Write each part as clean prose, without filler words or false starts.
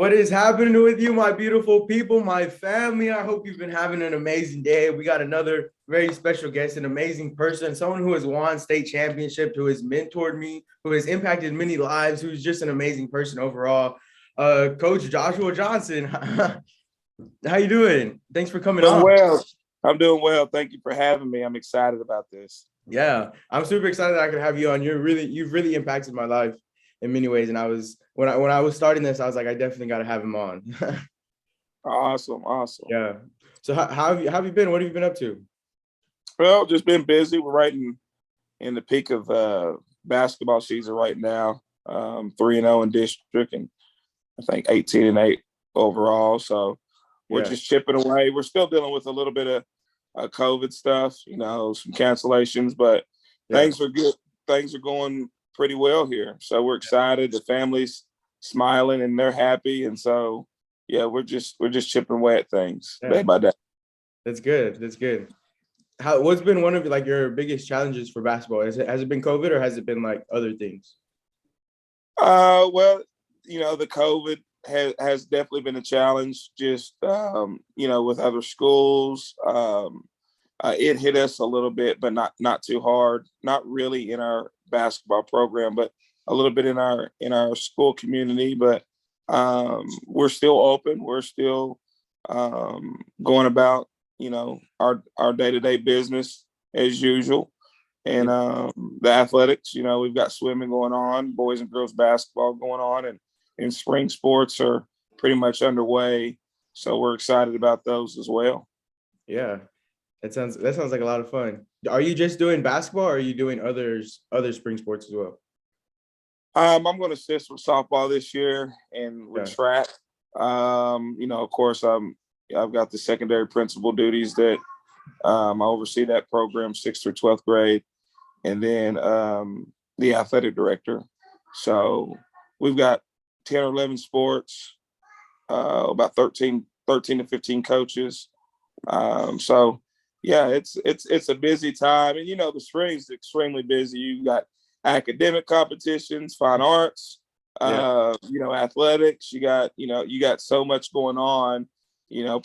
What is happening with you, my beautiful people, my family? I hope you've been having an amazing day. We got another very special guest, an amazing person, someone who has won state championship, who has mentored me, who has impacted many lives, who's just an amazing person overall. Coach Joshua Johnson, how you doing? Thanks for coming Doing on. well. I'm doing well. Thank you for having me. I'm excited about this. Yeah, I'm super excited that I could have you on. You've really impacted my life in many ways. And when I was starting this, I was like, I definitely got to have him on. Awesome. Yeah. So how have you been? What have you been up to? Well, just been busy. We're right in the peak of basketball season right now. 3-0 in district and I think 18-8 overall. So we're Yeah. just chipping away. We're still dealing with a little bit of COVID stuff, some cancellations, but Yeah. things are good. Things are going pretty well here. So we're excited. The family's smiling and they're happy. And so, yeah, we're just chipping away at things day Yeah. by day. That's good. That's good. What's been one of like your biggest challenges for basketball? Has it been COVID or has it been like other things? Well, the COVID has definitely been a challenge. Just with other schools, it hit us a little bit, but not too hard. Not really in our basketball program, but a little bit in our school community. But we're still open. We're still going about our day-to-day business as usual. And the athletics, we've got swimming going on, boys and girls basketball going on, and spring sports are pretty much underway. So we're excited about those as well. Yeah. That sounds like a lot of fun. Are you just doing basketball or are you doing other spring sports as well? I'm going to assist with softball this year and with track. Of course, I've got the secondary principal duties that I oversee that program, 6th through 12th grade, and then the athletic director. So we've got 10 or 11 sports, about 13 to 15 coaches. So yeah, it's a busy time, and the spring's extremely busy. You got academic competitions, fine arts, athletics. You got so much going on.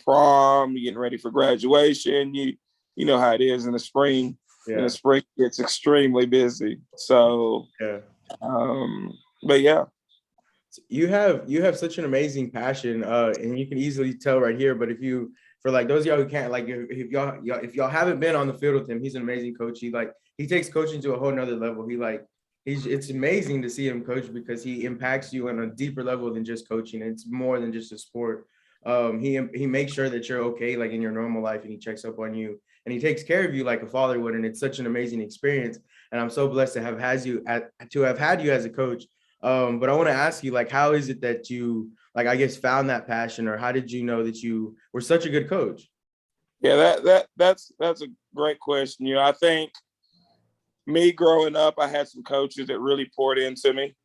Prom, you're getting ready for graduation. You know how it is in the spring. Yeah. In the spring, it's extremely busy. So, Yeah. But yeah. You have such an amazing passion, and you can easily tell right here. But for like those of y'all who can't, like if y'all haven't been on the field with him, he's an amazing coach. He takes coaching to a whole nother level. It's amazing to see him coach because he impacts you on a deeper level than just coaching. It's more than just a sport. He makes sure that you're okay, like in your normal life, and he checks up on you and he takes care of you like a father would. And it's such an amazing experience. And I'm so blessed to have had you as a coach. But I want to ask you, like, how is it that you, like, I guess, found that passion, or how did you know that you were such a good coach? Yeah, that's a great question. I think me growing up, I had some coaches that really poured into me,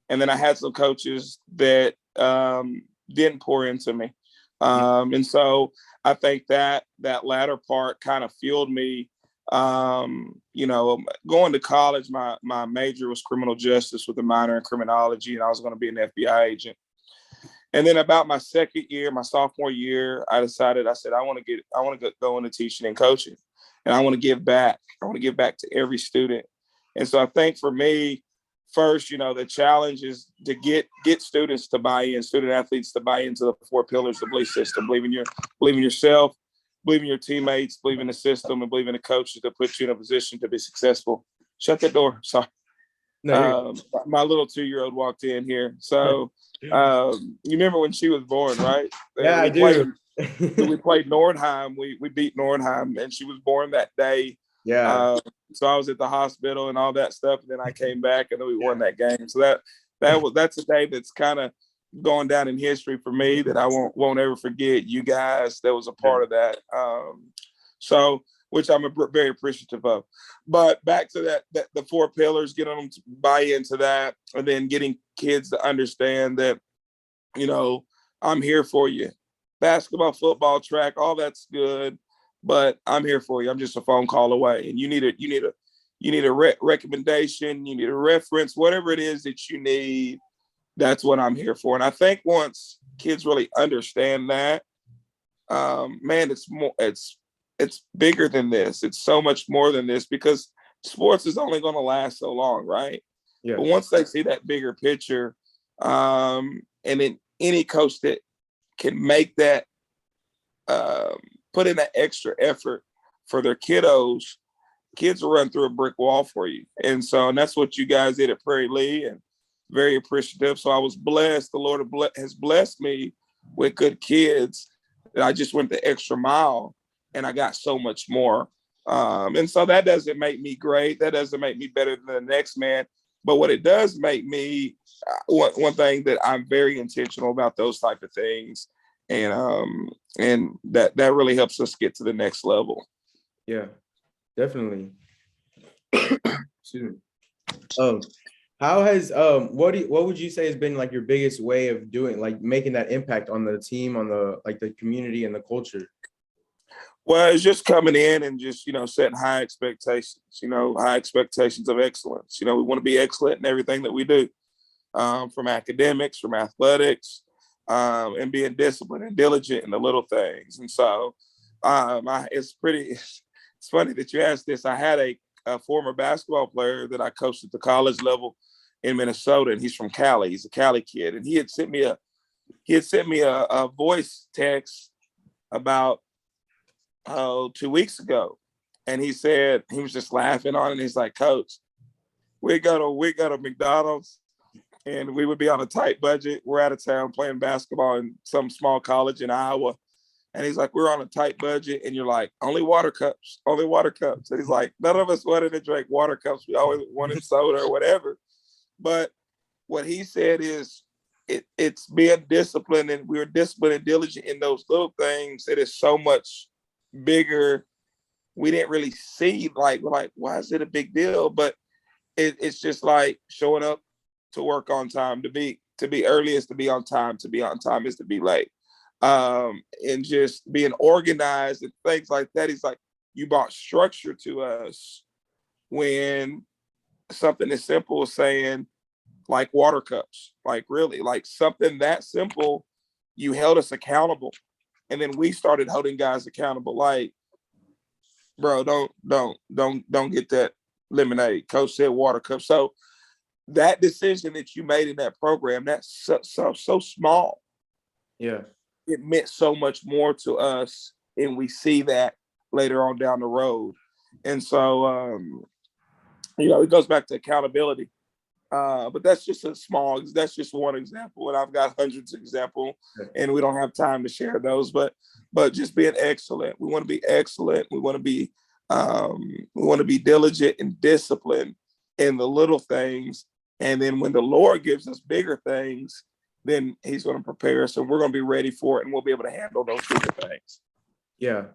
and then I had some coaches that didn't pour into me, and so I think that latter part kind of fueled me. Going to college, my major was criminal justice with a minor in criminology, and I was going to be an FBI agent. And then about my second year, my sophomore year, I said, I want to go into teaching and coaching, and I want to give back. I want to give back to every student. And so I think for me, first, the challenge is to get students to buy in, student athletes to buy into the 4 pillars of the belief system, believe in yourself, believe in your teammates, believe in the system, and believe in the coaches to put you in a position to be successful. Shut that door. Sorry. No, my little 2-year-old walked in here. So you remember when she was born, right? Yeah, I do. We played Nordheim. We beat Nordheim, and she was born that day. Yeah. So I was at the hospital and all that stuff, and then I came back, and then we won that game. So that's a day that's kind of going down in history for me that I won't ever forget. You guys, that was a part of that. So which I'm very appreciative of. But back to that the 4 pillars, getting them to buy into that, and then getting kids to understand that, I'm here for you. Basketball, football, track, all that's good, but I'm here for you. I'm just a phone call away, and you need a recommendation, you need a reference, whatever it is that you need. That's what I'm here for. And I think once kids really understand that, man, it's bigger than this. It's so much more than this, because sports is only going to last so long, right? Yeah. But once they see that bigger picture, and then any coach that can make that, put in that extra effort for their kiddos, kids will run through a brick wall for you. And that's what you guys did at Prairie Lee, and very appreciative. So I was blessed. The Lord has blessed me with good kids that I just went the extra mile, and I got so much more. And so that doesn't make me great. That doesn't make me better than the next man. But what it does make me, one thing that I'm very intentional about those type of things. And that really helps us get to the next level. Yeah, definitely. Excuse me. How has what would you say has been like your biggest way of doing, like making that impact on the team, on the community and the culture? Well, it's just coming in and just, setting high expectations, high expectations of excellence. We want to be excellent in everything that we do, from academics, from athletics, and being disciplined and diligent in the little things. And so it's funny that you asked this. I had a former basketball player that I coached at the college level in Minnesota, and he's from Cali. He's a Cali kid. And he had sent me a voice text about 2 weeks ago. And he said, he was just laughing on it. He's like, "Coach, we go to McDonald's, and we would be on a tight budget. We're out of town playing basketball in some small college in Iowa." And he's like, "We're on a tight budget." And you're like, only water cups. And he's like, "None of us wanted to drink water cups. We always wanted soda or whatever." But what he said is, it's being disciplined, and we're disciplined and diligent in those little things that is so much bigger. We didn't really see, like, why is it a big deal? But it's just like showing up to work on time. To be early is to be on time. To be on time is to be late. And just being organized and things like that. He's like, you brought structure to us when something as simple as saying, like, water cups, like, really, like, something that simple, you held us accountable. And then we started holding guys accountable. Like, bro, don't get that lemonade. Coach said water cup. So that decision that you made in that program, that's so small. Yeah. It meant so much more to us, and we see that later on down the road. And so, it goes back to accountability. But that's just one example, and I've got hundreds of examples, and we don't have time to share those. But just being excellent. We want to be excellent. We want to be diligent and disciplined in the little things. And then when the Lord gives us bigger things, then He's going to prepare us, and we're going to be ready for it, and we'll be able to handle those bigger things. Yeah.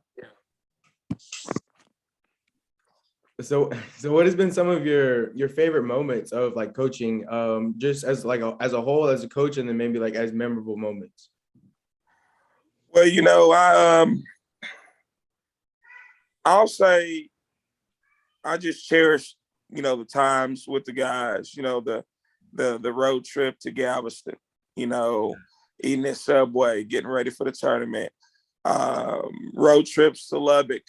So what has been some of your favorite moments of like coaching, just as like as a whole, as a coach, and then maybe like as memorable moments? Well, I'll say I just cherish, the times with the guys, the road trip to Galveston, eating at Subway, getting ready for the tournament, road trips to Lubbock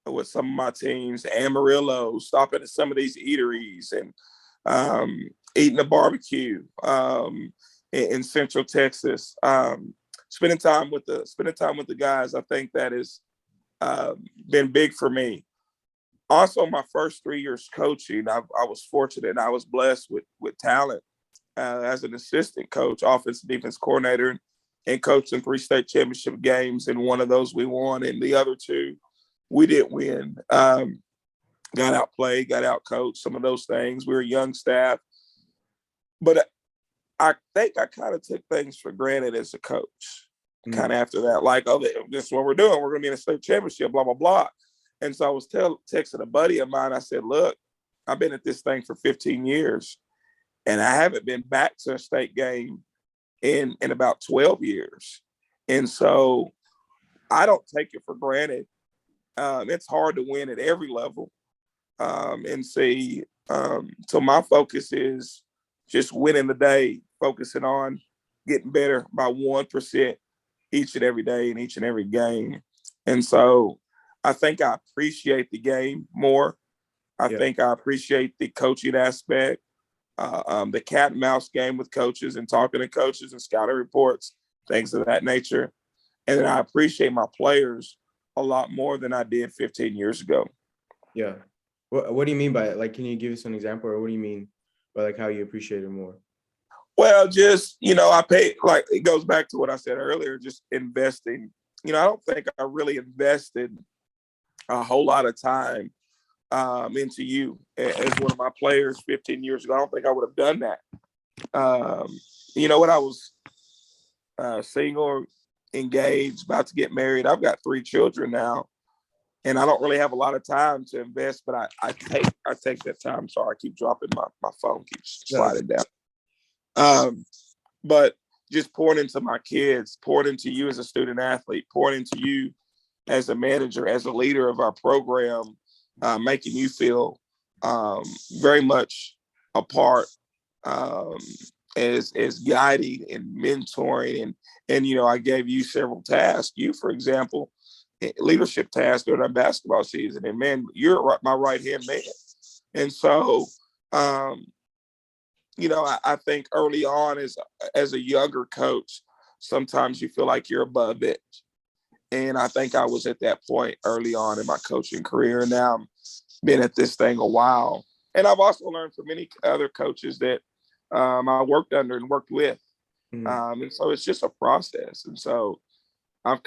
with some of my teams, Amarillo, stopping at some of these eateries, and eating a barbecue in Central Texas. Spending time with the guys, I think that has been big for me. Also, my first 3 years coaching, I was fortunate and I was blessed with talent as an assistant coach, offense and defense coordinator, and coached in 3 state championship games. And one of those we won, and the other 2 we didn't win. Got outplayed, got outcoached, some of those things. We were a young staff. But I think I kind of took things for granted as a coach. Kind of after that, like, oh, this is what we're doing. We're going to be in a state championship, blah, blah, blah. And so I was texting a buddy of mine. I said, look, I've been at this thing for 15 years, and I haven't been back to a state game in about 12 years. And so I don't take it for granted. It's hard to win at every level. So my focus is just winning the day, focusing on getting better by 1% each and every day in each and every game. And so I think I appreciate the game more. I think I appreciate the coaching aspect, the cat and mouse game with coaches and talking to coaches and scouting reports, things of that nature. And then I appreciate my players a lot more than I did 15 years ago. Yeah. What do you mean by it? Like, can you give us an example, or what do you mean by like how you appreciate it more? Well, just, I pay, like, it goes back to what I said earlier, just investing. I don't think I really invested a whole lot of time into you as one of my players 15 years ago. I don't think I would have done that. When I was single, engaged, about to get married, I've got 3 children now, and I don't really have a lot of time to invest, but I take that time. Sorry, I keep dropping my phone keeps sliding down. But just pouring into my kids, pouring into you as a student athlete, pouring into you as a manager, as a leader of our program, making you feel very much a part, as guiding and mentoring, and I gave you several tasks. You, for example, leadership tasks during our basketball season, and man, you're my right hand man. And so, I think early on as a younger coach, sometimes you feel like you're above it. And I think I was at that point early on in my coaching career. And now I'm been at this thing a while. And I've also learned from many other coaches that I worked under and worked with. And so it's just a process. And so I've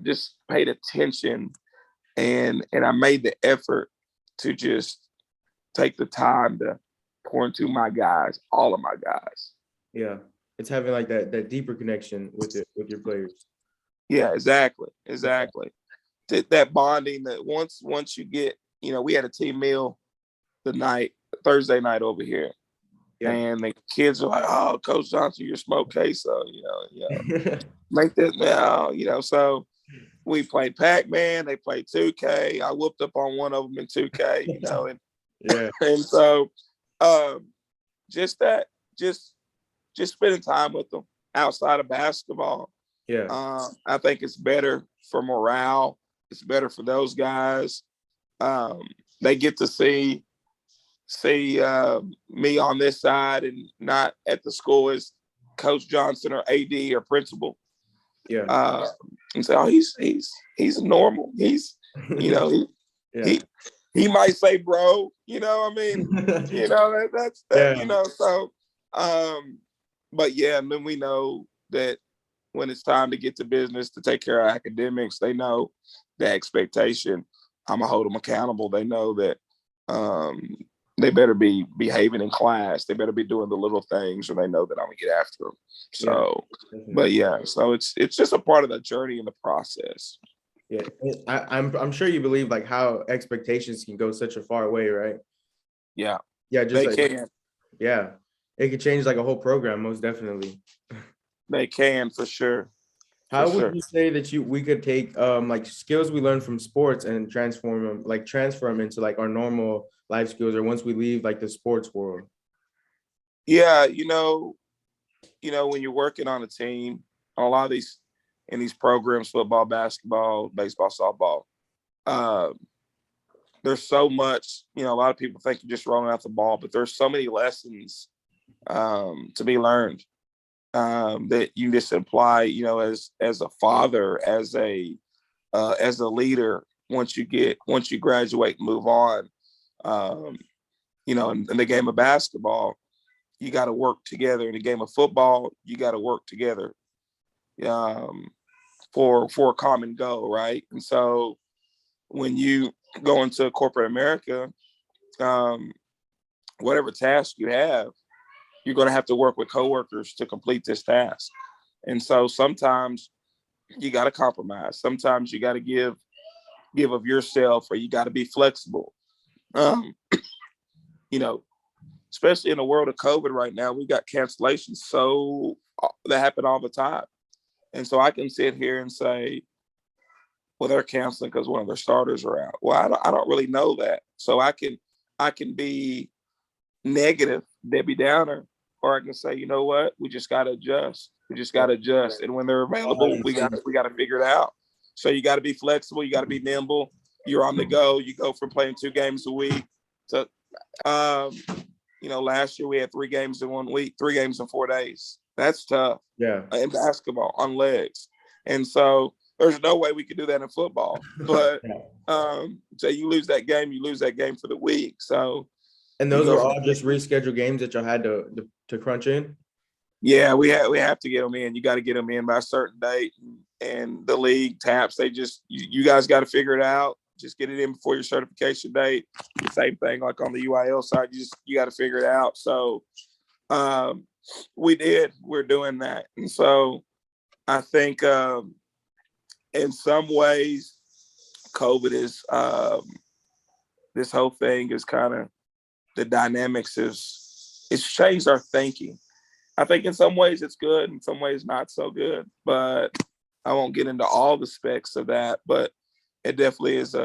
just paid attention, and I made the effort to just take the time to pour into my guys, all of my guys. Yeah. It's having like that deeper connection with your players. Yeah, exactly. That bonding that once you get, we had a team meal Thursday night over here. Yeah. And the kids are like, "Oh, Coach Johnson, you're smoked queso, make this now, so we played Pac-Man, they played 2K. I whooped up on one of them in 2K, and yeah. And so just spending time with them outside of basketball. Yeah. I think it's better for morale. It's better for those guys. They get to see me on this side and not at the school as Coach Johnson or AD or principal. Yeah. And say, oh, he's normal. He's, he might say, bro, I mean, that's that, yeah. So, but yeah, and then we know that when it's time to get to business, to take care of academics, they know the expectation. I'm gonna hold them accountable. They know that they better be behaving in class. They better be doing the little things, or they know that I'm gonna get after them. So, but yeah, so it's just a part of the journey and the process. Yeah, I'm sure you believe like how expectations can go such a far way, right? Yeah. Yeah, just they can. Yeah, it could change like a whole program, most definitely. They can, for sure. How would you say that we could take like skills we learn from sports and transfer them into like our normal life skills, or once we leave like the sports world? Yeah, when you're working on a team, a lot of these in these programs, football, basketball, baseball, softball, there's so much, a lot of people think you're just rolling out the ball, but there's so many lessons to be learned that you just apply, as a father, as a leader. Once you graduate and move on, in the game of basketball, you got to work together. In the game of football, you got to work together for a common goal, right? And so when you go into corporate America, whatever task you have, you're going to have to work with coworkers to complete this task. And so sometimes you got to compromise. Sometimes you got to give of yourself, or you got to be flexible. Especially in the world of COVID right now, we got cancellations. So that happen all the time. And so I can sit here and say, well, they're canceling because one of their starters are out. Well, I don't really know that. So I can be negative, Debbie Downer, or I can say, you know what, we just got to adjust. We just got to adjust. And when they're available, we got to figure it out. So you got to be flexible. You got to be nimble. You're on the go. You go from playing 2 games a week to, last year we had 3 games in 1 week, 3 games in 4 days. That's tough. Yeah. In basketball on legs. And so there's no way we could do that in football. But so you lose that game for the week. So and those were all just rescheduled games that y'all had to crunch in? Yeah, we have to get them in. You got to get them in by a certain date, and the league taps. They just you guys got to figure it out. Just get it in before your certification date. Same thing like on the UIL side. You got to figure it out. So we're doing that, and so I think in some ways, COVID is this whole thing is kind of the dynamics it's changed our thinking. I think in some ways it's good, in some ways not so good, but I won't get into all the specs of that, but it definitely has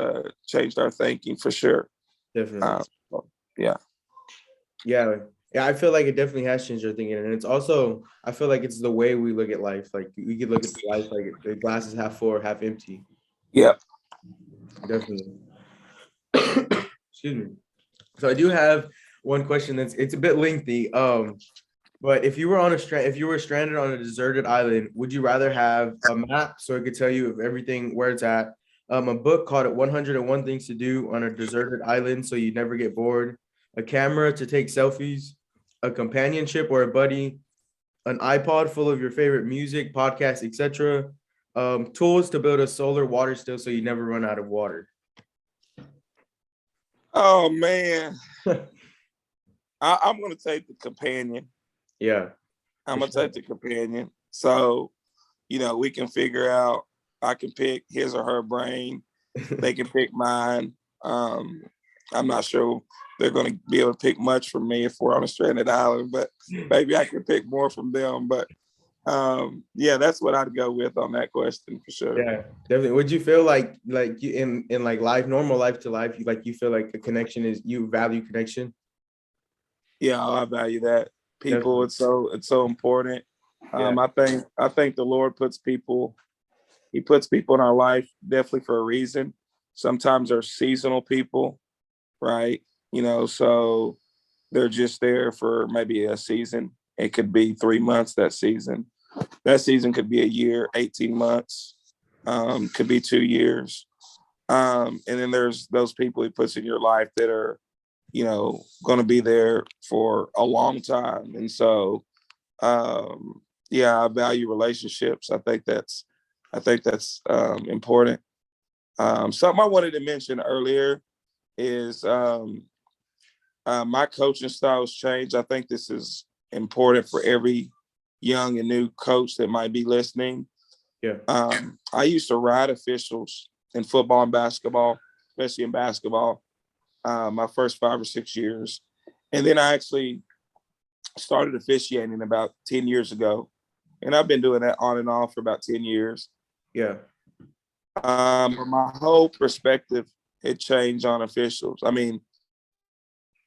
changed our thinking for sure. Definitely. Yeah. Yeah. Yeah, I feel like it definitely has changed our thinking. And it's also, I feel like it's the way we look at life. Like we could look at life like the glass is half full or half empty. Yeah. Definitely. Excuse me. So I do have one question it's a bit lengthy. But if you were stranded on a deserted island, would you rather have a map so it could tell you everything where it's at, a book called 101 Things to Do on a Deserted Island so you never get bored, a camera to take selfies, a companionship or a buddy, an iPod full of your favorite music, podcasts, etc., tools to build a solar water still so you never run out of water? Oh man, I'm gonna take the companion. Yeah, I'm gonna take the companion. So, we can figure out. I can pick his or her brain. They can pick mine. I'm not sure they're going to be able to pick much from me if we're on a stranded island, but maybe I can pick more from them. But yeah, that's what I'd go with on that question for sure. Yeah, definitely. Would you feel like you in like life, normal life to life, you feel like a connection you value connection? Yeah, I value that. People, Definitely. it's so important. Yeah. I think the Lord puts people in our life definitely for a reason. Sometimes they're seasonal people, right? So they're just there for maybe a season. It could be 3 months that season. That season could be a year, 18 months, could be 2 years. And then there's those people he puts in your life that are, going to be there for a long time. And so, yeah, I value relationships. I think that's important. Something I wanted to mention earlier is my coaching styles changed. I think this is important for every young and new coach that might be listening. Yeah. I used to ride officials in football and basketball, especially in basketball, my first 5 or 6 years. And then I actually started officiating about 10 years ago. And I've been doing that on and off for about 10 years. Yeah. My whole perspective had changed on officials. I mean,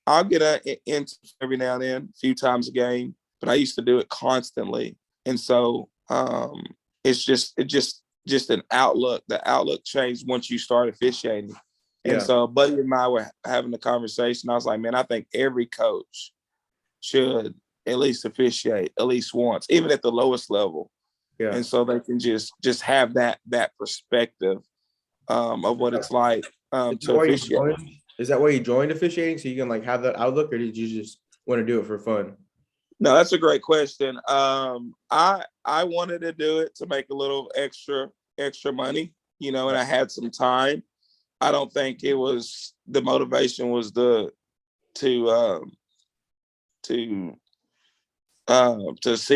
I'll get into every now and then, a few times a game, but I used to do it constantly. And so it's just an outlook. The outlook changed once you start officiating. And so a buddy and I were having a conversation. I was like, man, I think every coach should at least officiate at least once, even at the lowest level. Yeah. And so they can just have that perspective of what it's like to officiate. Is that why you joined officiating? So you can have that outlook, or did you just want to do it for fun? No, that's a great question. I wanted to do it to make a little extra money, and I had some time. I don't think it was the motivation was to see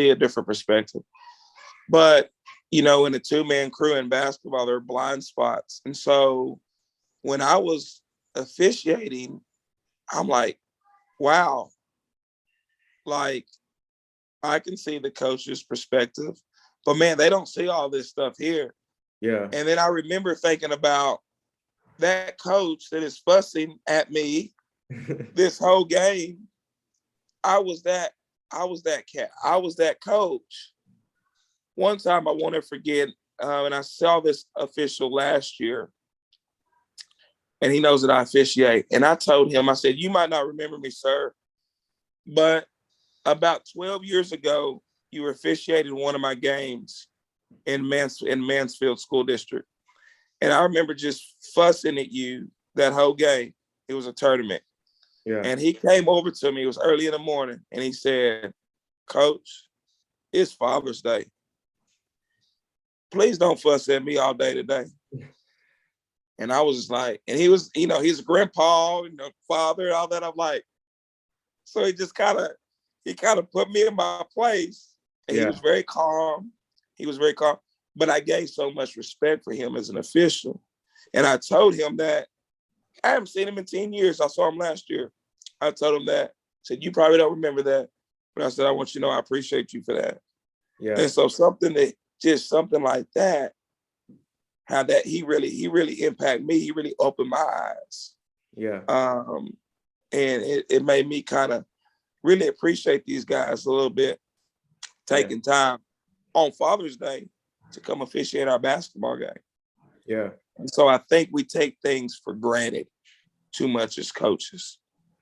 a different perspective. But, in a 2-man crew in basketball, there are blind spots. And so when I was officiating, I'm like, wow, like I can see the coach's perspective, but man, they don't see all this stuff here. Yeah. And then I remember thinking about that coach that is fussing at me this whole game. I was that I was that cat. I was that coach. One time I won't ever forget, and I saw this official last year, and he knows that I officiate. And I told him, I said, you might not remember me, sir, but about 12 years ago, you were officiating one of my games in Mansfield School District. And I remember just fussing at you that whole game. It was a tournament. Yeah. And he came over to me, it was early in the morning, and he said, Coach, it's Father's Day. Please don't fuss at me all day today. And I was just like, and he was, he's a grandpa, father, and all that. I'm like, so he kind of put me in my place. And Yeah. he was very calm. But I gave so much respect for him as an official. And I told him that I haven't seen him in 10 years. I saw him last year. I told him that. I said, you probably don't remember that. But I said, I want you to know I appreciate you for that. Yeah. And so something like that, how that he really impacted me. He really opened my eyes. Yeah. And it made me kind of really appreciate these guys a little bit, taking time on Father's Day to come officiate our basketball game. Yeah. And so I think we take things for granted too much as coaches.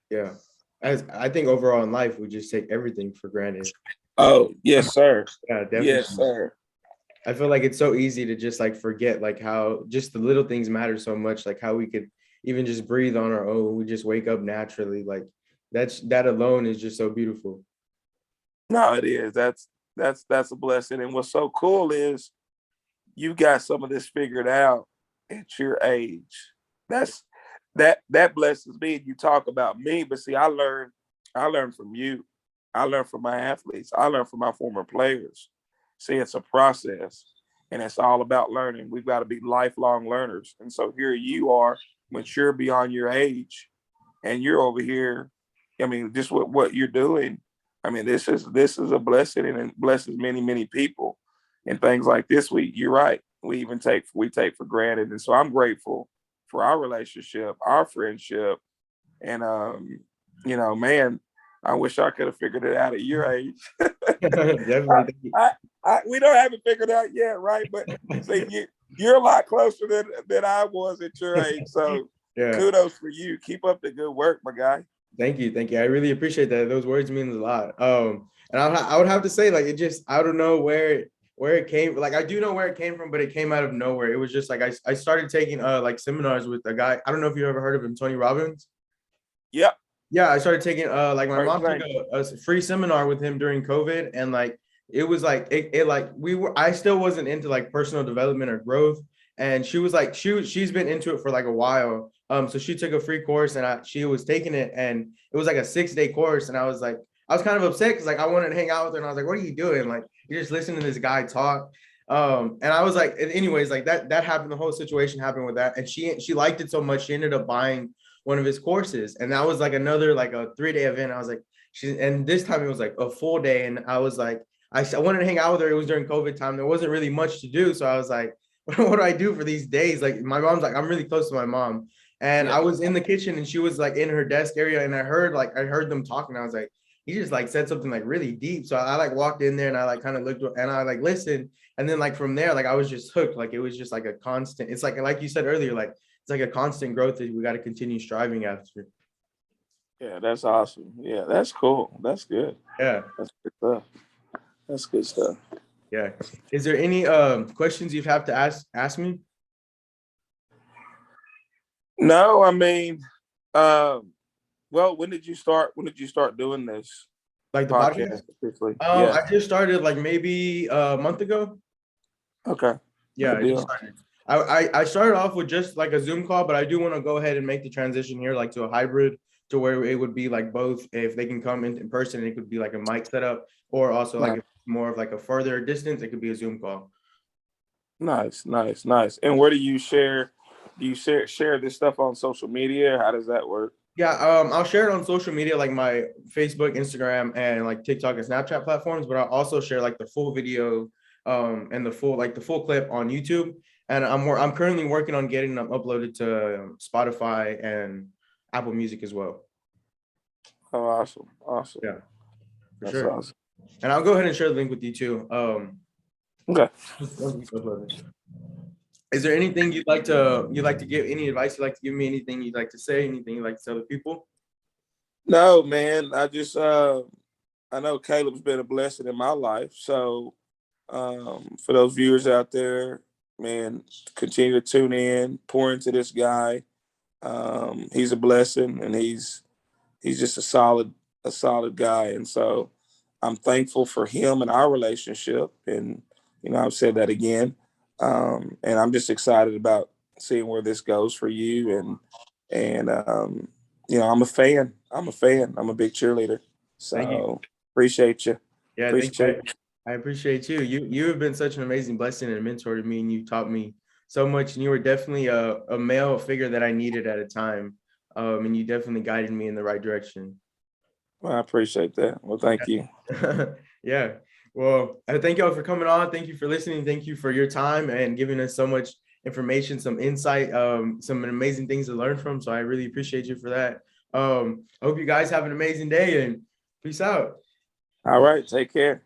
Yeah. As I think overall in life, we just take everything for granted. Oh, yes, sir. Yeah, definitely. Yes, sir. I feel like it's so easy to just like forget like how just the little things matter so much, like how we could even just breathe on our own. We just wake up naturally. Like that alone is just so beautiful. No, it is. That's a blessing. And what's so cool is you got some of this figured out at your age. That blesses me. You talk about me, but see, I learned from you. I learned from my athletes. I learned from my former players. See, it's a process, and it's all about learning. We've got to be lifelong learners. And so here you are, mature beyond your age, and you're over here. I mean, just what you're doing. I mean, this is a blessing, and it blesses many, many people. And things like this, you're right. We take for granted. And so I'm grateful for our relationship, our friendship, and man, I wish I could have figured it out at your age. Definitely. We don't have it figured out yet, right? But see, you're a lot closer than I was at your age. So kudos for you. Keep up the good work, my guy. Thank you. I really appreciate that. Those words mean a lot. And I would have to say, like, it just, I don't know where it came. Like, I do know where it came from, but it came out of nowhere. It was just like I started taking like seminars with a guy. I don't know if you ever heard of him, Tony Robbins. Yep. Yeah, I started taking like my mom took a free seminar with him during COVID, and like it was like it like I still wasn't into like personal development or growth, and she was like she's been into it for like a while. So she took a free course, and she was taking it, and it was like a 6-day course, and I was kind of upset because like I wanted to hang out with her, and I was like, what are you doing? Like, you're just listening to this guy talk. And I was like, anyways, like that happened. The whole situation happened with that, and she liked it so much she ended up buying one of his courses, and that was like another like a 3-day event. I was like, and this time it was like a full day, and I was like, I wanted to hang out with her. It was during COVID time. There wasn't really much to do, so I was like, what do I do for these days? Like, my mom's like, I'm really close to my mom, and I was in the kitchen, and she was like in her desk area, and I heard them talking. I was like, he just like said something like really deep. So I like walked in there, and I like kind of looked, and I like listened, and then like from there, like I was just hooked. Like, it was just like a constant. It's like you said earlier, like it's like a constant growth that we got to continue striving after. Yeah, that's awesome. Yeah, that's cool. That's good. Yeah, that's good stuff. That's good stuff. Yeah. Is there any questions you have to ask me? No, I mean, well, when did you start doing this? Like the podcast? I just started like maybe a month ago. Okay. Yeah, I just started. I started off with just like a Zoom call, but I do want to go ahead and make the transition here, like to a hybrid, to where it would be like both. If they can come in person, it could be like a mic setup, or also like more of like a further distance, it could be a Zoom call. Nice. And where do you share? Do you share this stuff on social media? How does that work? Yeah, I'll share it on social media, like my Facebook, Instagram, and like TikTok and Snapchat platforms. But I'll also share like the full video, and the full clip on YouTube. And I'm currently working on getting them uploaded to Spotify and Apple Music as well. Oh, awesome. Yeah. For That's sure. awesome. And I'll go ahead and share the link with you too. Okay. Is there anything you'd like to give, any advice you'd like to give me, anything you'd like to say, anything you'd like to tell the people? No, man. I just I know Caleb's been a blessing in my life. So for those viewers out there, man, continue to tune in, pour into this guy. He's a blessing, and he's just a solid guy. And so I'm thankful for him and our relationship. And I've said that again. And I'm just excited about seeing where this goes for you. And I'm a fan. I'm a big cheerleader. Thank you. So appreciate you. Yeah, thank you. Appreciate you. I appreciate you. You have been such an amazing blessing and a mentor to me, and you taught me so much. And you were definitely a male figure that I needed at a time. And you definitely guided me in the right direction. Well, I appreciate that. Well, thank you. Yeah. Well, I thank y'all for coming on. Thank you for listening. Thank you for your time and giving us so much information, some insight, some amazing things to learn from. So I really appreciate you for that. I hope you guys have an amazing day and peace out. All right. Take care.